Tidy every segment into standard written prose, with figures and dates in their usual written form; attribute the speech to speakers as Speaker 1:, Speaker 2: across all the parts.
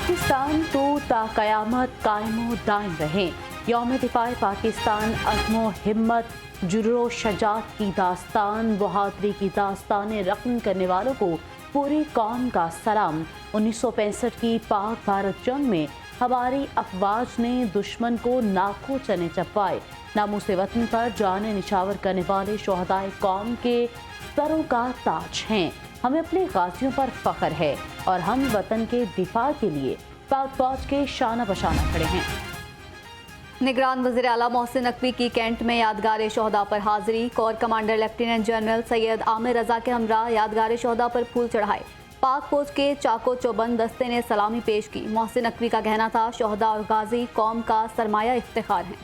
Speaker 1: पाकिस्तान तो ताक़यामत कायमो दायम रहे। यौम दिफ़ाए पाकिस्तान अज़्मो हिम्मत, जुर्रो शजात की दास्तान, बहादुरी की दास्तानें रक़म करने वालों को पूरी कौम का सलाम। 1965 की पाक भारत जंग में हमारी अफवाज ने दुश्मन को नाको चने चपवाए। नामूसे वतन पर जाने निछावर करने वाले शोहदाए कौम के सरों का ताज हैं। हमें अपने गाजियों पर फख्र है और हम वतन के दिफा के लिए पाक फौज के शाना बशाना खड़े हैं।
Speaker 2: निगरान वज़ीर आला मोहसिन नकवी की कैंट में यादगार शोहदा पर हाजिरी। Core commander lieutenant general Syed Aamir Raza के हमरा यादगार शोहदा पर फूल चढ़ाए। पाक फौज के चाको चौबंद दस्ते ने सलामी पेश की। मोहसिन नकवी का कहना था, शोहदा और गाजी कौम का सरमाया इफ्तिखार हैं।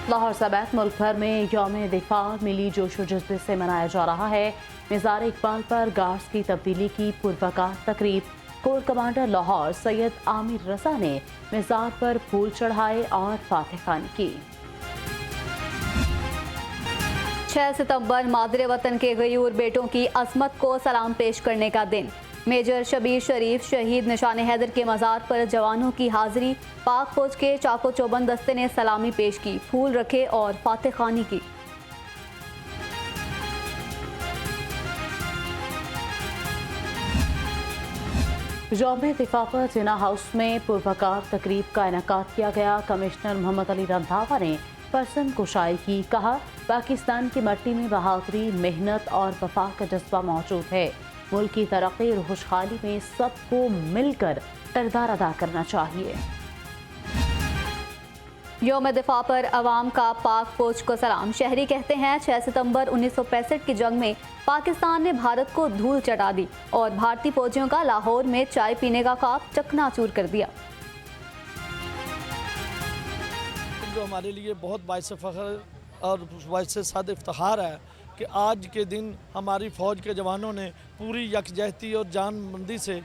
Speaker 1: लाहौर समेत मुल्क भर में यौम दिफा मिली जोशो जज्बे से मनाया जा रहा है। मिज़ार इकबाल पर गार्ड्स की तब्दीली की पुरवकार तकरीब। कोर कमांडर लाहौर सैयद आमिर रजा ने मिज़ार पर फूल चढ़ाए और फातिह खानी की।
Speaker 2: 6 सितंबर मादरे वतन के गयूर बेटों की अज़मत को सलाम पेश करने का दिन। मेजर शबीर शरीफ शहीद निशान हैदर के मज़ार पर जवानों की हाजिरी। पाक फौज के चाको चौबंद दस्ते ने सलामी पेश की, फूल रखे और फातिह खानी की।
Speaker 1: यौम दिफा पर जिना हाउस में पुरवकार तकरीब का इनेकाद किया गया। कमिश्नर मोहम्मद अली रंधावा ने परसम कुशाई की। कहा, पाकिस्तान की मट्टी में बहादुरी, मेहनत और वफा का जज्बा मौजूद है। मुल्क की तरक्की और खुशहाली में सबको मिलकर किरदार अदा करना चाहिए।
Speaker 2: यौम दिफा पर अवाम का पाक फौज को सलाम। शहरी कहते हैं, 6 सितंबर 1965 की जंग में पाकिस्तान ने भारत को धूल चटा दी और भारतीय फौजियों का लाहौर में चाय पीने का ख्वाब चकनाचूर कर दिया।
Speaker 3: जो हमारे लिए बहुत बाइस फ़ख्र और बाइस साद इफ्तिखार है कि आज के दिन हमारी फ़ौज के जवानों ने पूरी यकजहती और जानबंदी से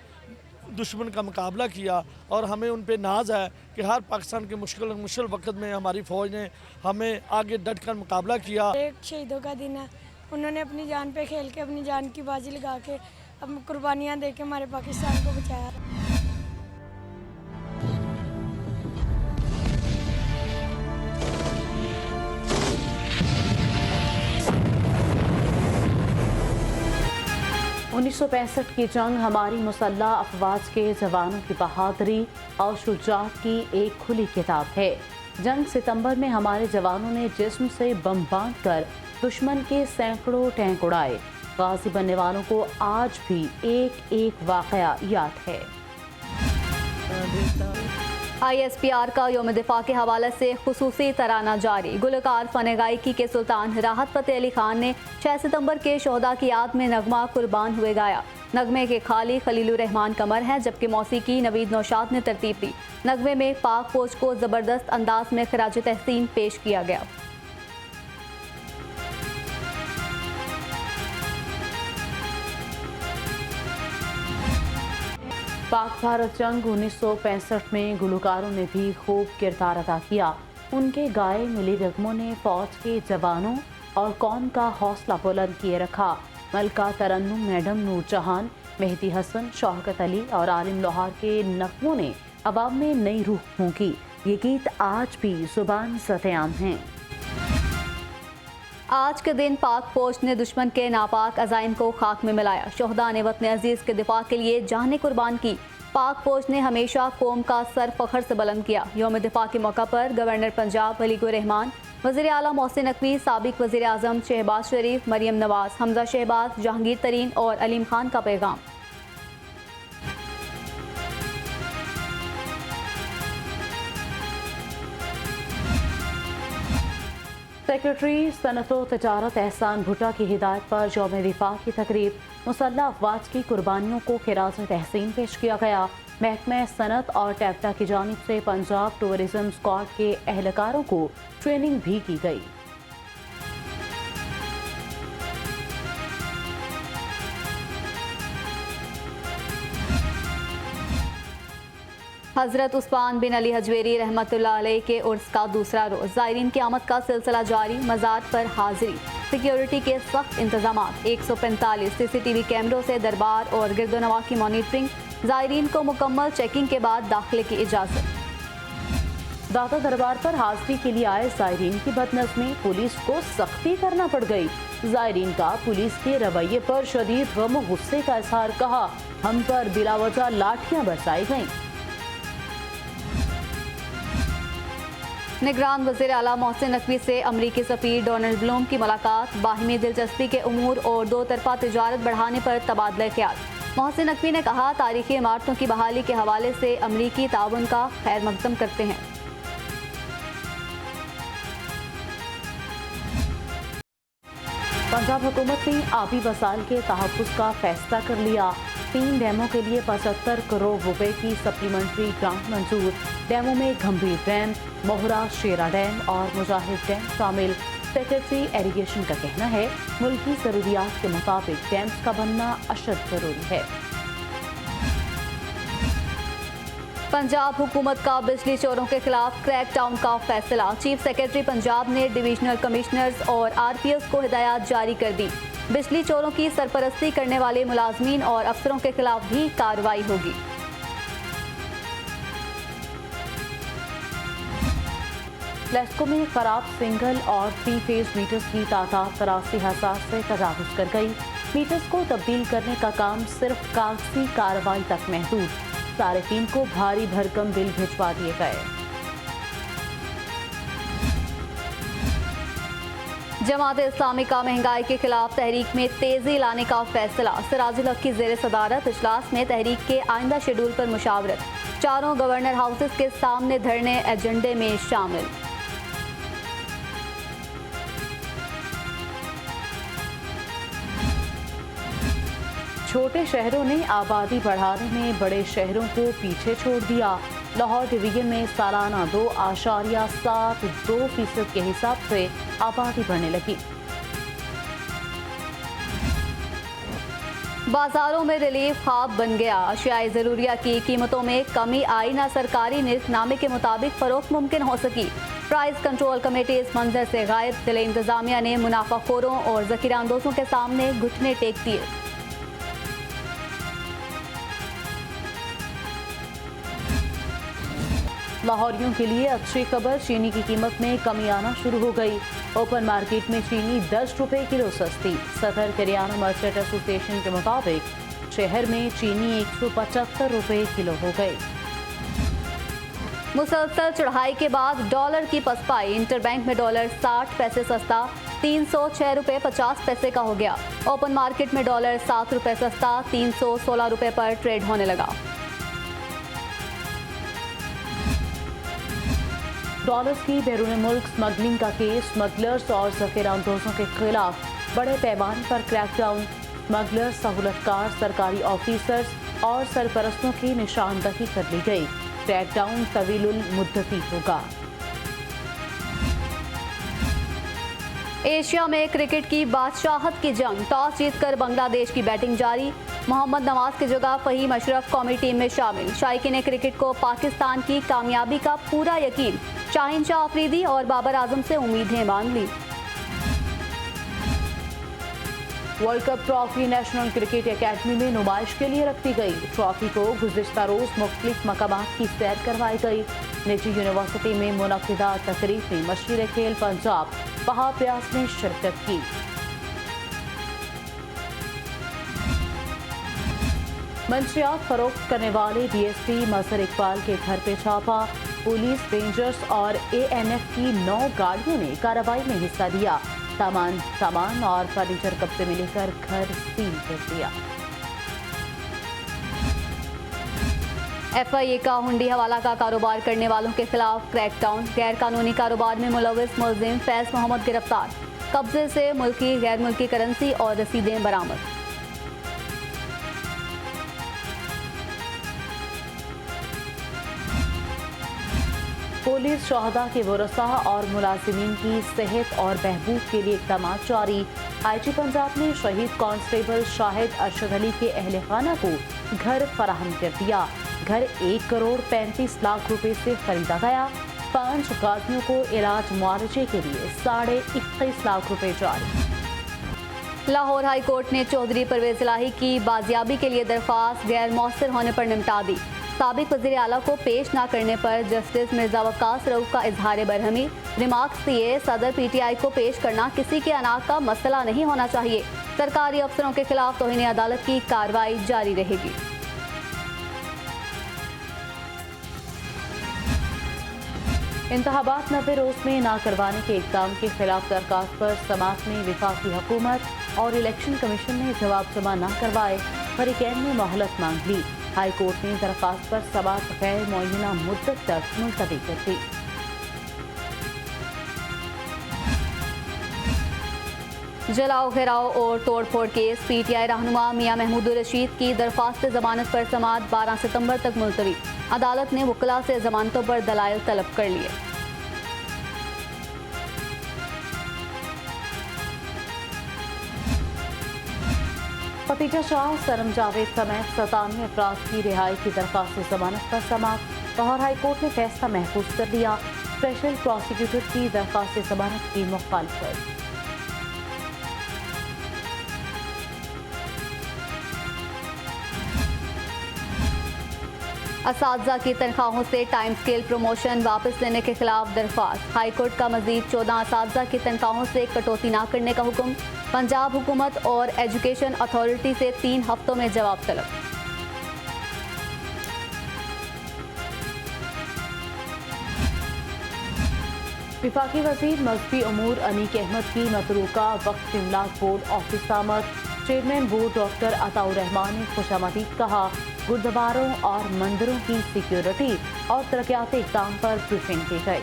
Speaker 3: दुश्मन का मुकाबला किया और हमें उन पे नाज है कि हर पाकिस्तान के मुश्किल वक्त में हमारी फ़ौज ने हमें आगे डट कर मुकाबला किया।
Speaker 4: एक शहीदों का दिन है, उन्होंने अपनी जान पे खेल के, अपनी जान की बाजी लगा के, अब कुर्बानियाँ दे के हमारे पाकिस्तान को बचाया।
Speaker 1: उन्नीस 1965 की जंग हमारी मुसल्लह अफवाज के जवानों की बहादुरी और शुजाअत की एक खुली किताब है। जंग सितंबर में हमारे जवानों ने जिस्म से बम बांध कर दुश्मन के सैकड़ों टैंक उड़ाए। गाजी बनने वालों को आज भी एक एक वाकया याद है।
Speaker 2: ISPR का यौम दिफा के हवाले से खुसूसी तराना जारी। गुलकार फ़न गायकी के सुल्तान राहत फ़तेह अली खान ने 6 सितंबर के शोहदा की याद में नगमा कुर्बान हुए गाया। नगमे के खाली खलीलुर रहमान कमर है, जबकि मौसीकी नवीद नौशाद ने तरतीब दी। नगमे में पाक फौज को ज़बरदस्त अंदाज में खराज तहसीन पेश किया गया।
Speaker 1: पाक भारत जंग 1965 में गुलकारों ने भी खूब किरदार अदा किया। उनके गाए मिली नगमों ने फौज के जवानों और कौम का हौसला बुलंद किए रखा। मलका तरन्नुम मैडम, नूरजहान, मेहदी हसन, शौकत अली और आलिम लोहार के नगमों ने अवाम में नई रूह फूंकी। ये गीत आज भी जुबान सतेआम हैं।
Speaker 2: आज के दिन पाक फौज ने दुश्मन के नापाक अज़ाइम को खाक में मिलाया। शोहदा ने वतन अजीज़ के दिफा के लिए जानें कुर्बान की। पाक फौज ने हमेशा कौम का सर फख्र से बुलंद किया। यौम दिफा के मौका पर गवर्नर पंजाब अली रहमान, वज़ीर आला मोहसिन नकवी, साबिक वज़ीर आज़म शहबाज शरीफ, मरियम नवाज, हमजा शहबाज, जहांगीर तरीन और अलीम खान का पैगाम।
Speaker 1: सेक्रेटरी सनत व तजारत एहसान भुट्टा की हिदायत पर यौम दिफा की तकरीब। मुसल्लह अफवाज की कुर्बानियों को खिराज तहसीन पेश किया गया। महकमा सनत और टैप्टा की जानिब से पंजाब टूरिज्म स्क्वाड के एहलकारों को ट्रेनिंग भी की गई।
Speaker 2: हजरत उस्मान बिन अली हजवेरी रहमतुल्लाह अलैह के उर्स का दूसरा रोज ज़ायरीन की आमद का सिलसिला जारी। मज़ार पर हाजिरी, सिक्योरिटी के सख्त इंतजाम, 145 CCTV कैमरों से दरबार और गिरदोनवा की मॉनिटरिंग। ज़ायरीन को मुकम्मल चेकिंग के बाद दाखिले की इजाज़त।
Speaker 1: दाता दरबार पर हाजिरी के लिए आए ज़ायरीन की बदनज़मी, पुलिस को सख्ती करना पड़ गई। ज़ायरीन का पुलिस के रवैये पर शदीद गम और गुस्से का इजहार, कहा हम पर बिलावजह लाठियां बरसाई गईं।
Speaker 2: निगरान वज़ीर आला मोहसिन नकवी से अमरीकी सफ़ीर डोनाल्ड ब्लूम की मुलाकात, बाहिमी दिलचस्पी के उमूर और दो तरफा तिजारत बढ़ाने पर तबादला ख्याल। मोहसिन नकवी ने कहा तारीखी इमारतों की बहाली के हवाले से अमरीकी ताउन का खैर मकदम करते हैं।
Speaker 1: पंजाब हुकूमत ने आबी वसाइल के तहफ़्फ़ुज़ का फैसला कर लिया। 3 डैमों के लिए 75 करोड़ रुपए की सप्लीमेंट्री ग्रांट मंजूर। डैमों में गंभीर डैम, मोहरा शेरा डैम और मुजाहिद डैम शामिल। सेक्रेटरी एरीगेशन का कहना है मुल्की ज़रूरियात के मुताबिक डैम्स का बनना अशद ज़रूरी है।
Speaker 2: पंजाब हुकूमत का बिजली चोरों के खिलाफ क्रैकडाउन का फैसला। चीफ सेक्रेटरी पंजाब ने डिवीजनल कमिश्नर्स और RPS को हिदायत जारी कर दी। बिजली चोरों की सरपरस्ती करने वाले मुलाजमीन और अफसरों के खिलाफ भी कार्रवाई होगी।
Speaker 1: लेस्को में खराब सिंगल और 3 फेज मीटर्स की तादाद 83,000 से तजावुज कर गई। मीटर्स को तब्दील करने का काम सिर्फ कागजी कार्रवाई तक महदूद। सारिफीन को भारी भरकम बिल भिजवा दिए गए।
Speaker 2: जमात इस्लामी का महंगाई के खिलाफ तहरीक में तेजी लाने का फैसला। सिराजुल हक की ज़ेर सदारत इजलास में तहरीक के आइंदा शेड्यूल पर मुशावरत। 4 गवर्नर हाउसेस के सामने धरने एजेंडे में शामिल।
Speaker 1: छोटे शहरों ने आबादी बढ़ाने में बड़े शहरों को पीछे छोड़ दिया। लाहौर डिवीजन में सालाना 2.72% के हिसाब से आबादी बढ़ने लगी।
Speaker 2: बाजारों में रिलीफ ख्वाब बन गया। अशियाए ज़रूरिया की कीमतों में कमी आई, ना सरकारी निर्खनामे के मुताबिक फरोख्त मुमकिन हो सकी। प्राइस कंट्रोल कमेटी इस मंजर से गायब। जिले इंतजामिया ने मुनाफाखोरों और ज़खीरांदोजों के सामने घुटने टेक दिए।
Speaker 1: लाहौरियों के लिए अच्छी खबर, चीनी की कीमत में कमी आना शुरू हो गई। ओपन मार्केट में चीनी 10 रुपए किलो सस्ती। सदर करियाना मर्चेंट एसोसिएशन के मुताबिक शहर में चीनी 175 रुपए किलो हो गई।
Speaker 2: मुसलसल चढ़ाई के बाद डॉलर की पसपाई। इंटरबैंक में डॉलर 60 पैसे सस्ता 306 रुपए 50 पैसे का हो गया। ओपन मार्केट में डॉलर 7 रुपए सस्ता 316 रुपए पर ट्रेड होने लगा।
Speaker 1: डॉलर्स की बैरून मुल्क स्मगलिंग का केस। स्मगलर्स और ज़खीरांदोजों के खिलाफ बड़े पैमाने पर क्रैकडाउन। स्मगलर्स, सहूलतकार, सरकारी ऑफिसर्स और सरपरस्तों की निशानदही कर ली गई। क्रैकडाउन तवीलुल मुद्दती होगा।
Speaker 2: एशिया में क्रिकेट की बादशाहत की जंग। टॉस जीतकर बांग्लादेश की बैटिंग जारी। मोहम्मद नवाज की जगह फहीम अशरफ कौमी टीम में शामिल। शाइकीन क्रिकेट को पाकिस्तान की कामयाबी का पूरा यकीन। शाहीन शाह अफरीदी और बाबर आजम से उम्मीदें बांध ली।
Speaker 1: World Cup trophy national cricket academy में नुमाइश के लिए रखी गई। ट्रॉफी को गुज़िश्ता रोज मुख्तलिफ मकामात की सैर करवाई गई। निजी यूनिवर्सिटी में मुनक्किदा तकरीब में मशहूर खेल पंजाब वहाब रियाज ने शिरकत की। मंशियात फरोख्त करने वाले DSP मजहर इकबाल के घर पे छापा। पुलिस, रेंजर्स और ANF की 9 गाड़ियों ने कार्रवाई में हिस्सा लिया। सामान और फर्नीचर कब्जे में लेकर घर सील कर दिया।
Speaker 2: FIA का हुंडी हवाला का कारोबार करने वालों के खिलाफ क्रैकडाउन। गैर कानूनी कारोबार में मुलविस मुलजिम फैज मोहम्मद गिरफ्तार। कब्जे से मुल्की गैर मुल्की करेंसी और रसीदें बरामद।
Speaker 1: पुलिस शहदा के वरसा और मुलाजिमीन की सेहत और बहबूद के लिए इक़दाम जारी। IG पंजाब ने शहीद कांस्टेबल शाहिद अरशद अली के अहल खाना को घर फराहम कर दिया। घर 1 करोड़ 35 लाख रुपए से खरीदा गया। 5 गाजियों को इलाज मुआवजे के लिए 21.5 लाख रुपए जारी।
Speaker 2: लाहौर हाई कोर्ट ने चौधरी परवेज इलाही की बाजियाबी के लिए दरख्वास्त गैर मौसर होने पर निपटा दी। साबिक वज़ीर आला को पेश न करने पर जस्टिस मिर्जा वक्कास रऊफ का इजहार बरहमी। रिमार्क्स दिए, सदर पीटीआई को पेश करना किसी के अनाक का मसला नहीं होना चाहिए। सरकारी अफसरों के खिलाफ तौहीन अदालत की कार्रवाई जारी रहेगी।
Speaker 1: इंतखाबात 90 रोज में ना करवाने के इक़दाम के खिलाफ दरखास्त पर समाअत में वफाकी हुकूमत और इलेक्शन कमीशन ने जवाब जमा न करवाए। फरीकैन ने मोहलत मांग ली। हाई कोर्ट ने दरखास्त पर समाअत गैर मुअय्यना मुद्दत तक मुलतवी कर दी।
Speaker 2: जलाओ घेराव और तोड़फोड़ केस, पीटीआई रहनुमा मियां महमूदुर रशीद की दरख्वास्त जमानत पर समाअत 12 सितंबर तक मुलतवी। अदालत ने वकला से जमानतों पर दलाइल तलब कर लिए।
Speaker 1: खतीजा शाह, सरम जावेद समेत 97 अफराद की रिहाई की दरख्वास्त जमानत पर समाअत। लाहौर हाई कोर्ट ने फैसला महफूज कर लिया। स्पेशल प्रोसिक्यूटर की दरख्वास्त जमानत की मुखालफत।
Speaker 2: असातिज़ा की तनख्वाहों से टाइम स्केल प्रमोशन वापस लेने के खिलाफ दरख्वास्त। हाई कोर्ट का मजीद 14 असातिज़ा की तनख्वाहों से कटौती न करने का हुक्म। पंजाब हुकूमत और एजुकेशन अथॉरिटी से 3 हफ्तों में जवाब तलब।
Speaker 1: विफाकी वज़ीर मज़हबी अमूर अनीक अहमद की मतरूका वक्फ इमलाक बोर्ड ऑफिस आमद। Chairman board doctor Ataur Rahman ने खुशामदीद कहा। गुरुद्वारों और मंदिरों की सिक्योरिटी और तरक्याती इक़दाम पर ब्रीफिंग की गई।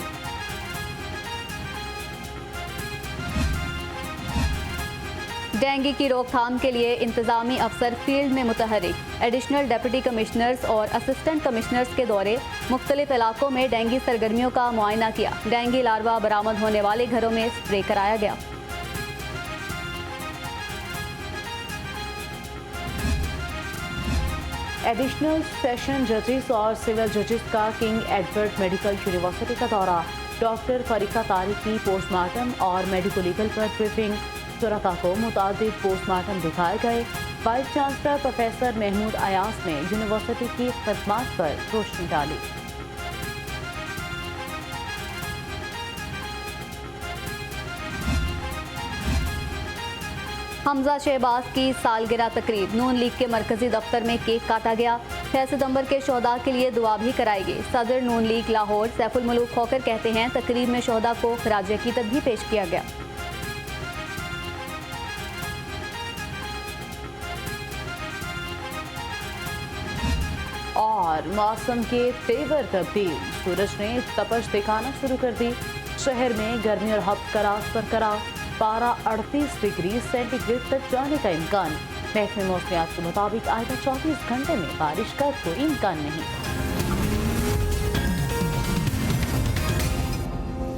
Speaker 2: डेंगू की रोकथाम के लिए इंतजामी अफसर फील्ड में मुतहरिक। एडिशनल डिप्टी कमिश्नर्स और असिस्टेंट कमिश्नर्स के दौरे मुख्तलिफ इलाकों में डेंगू सरगर्मियों का मुआयना किया। डेंगू लार्वा बरामद होने वाले घरों में स्प्रे कराया गया।
Speaker 1: एडिशनल सेशन जजेस और सिविल जजेस का किंग एडवर्ड मेडिकल यूनिवर्सिटी का दौरा। डॉक्टर फरीका तारिक की पोस्टमार्टम और मेडिको लीगल पर ब्रीफिंग। शुरका को मुतादिद पोस्टमार्टम दिखाए गए। Vice chancellor professor Mahmood Ayas ने यूनिवर्सिटी की खदमात पर रोशनी डाली।
Speaker 2: हमजा शहबाज की सालगिरह तकरीब। नून लीग के मरकजी दफ्तर में केक काटा गया। 6 सितंबर के शोहदा के लिए दुआ भी कराई गई। सदर नून लीग लाहौर सैफुल मलूक खोकर कहते हैं, तकरीब में शोहदा को खराज अकीदत भी पेश किया गया।
Speaker 1: और मौसम के तेवर तब्दील, सूरज ने तपश दिखाना शुरू कर दी। शहर में गर्मी और हब्स का राज बरकरार। पारा 38 डिग्री सेंटीग्रेड तक जाने का इम्कान। महकमे मौसमियात के मुताबिक आइंदा 24 घंटे में बारिश का कोई इम्कान नहीं।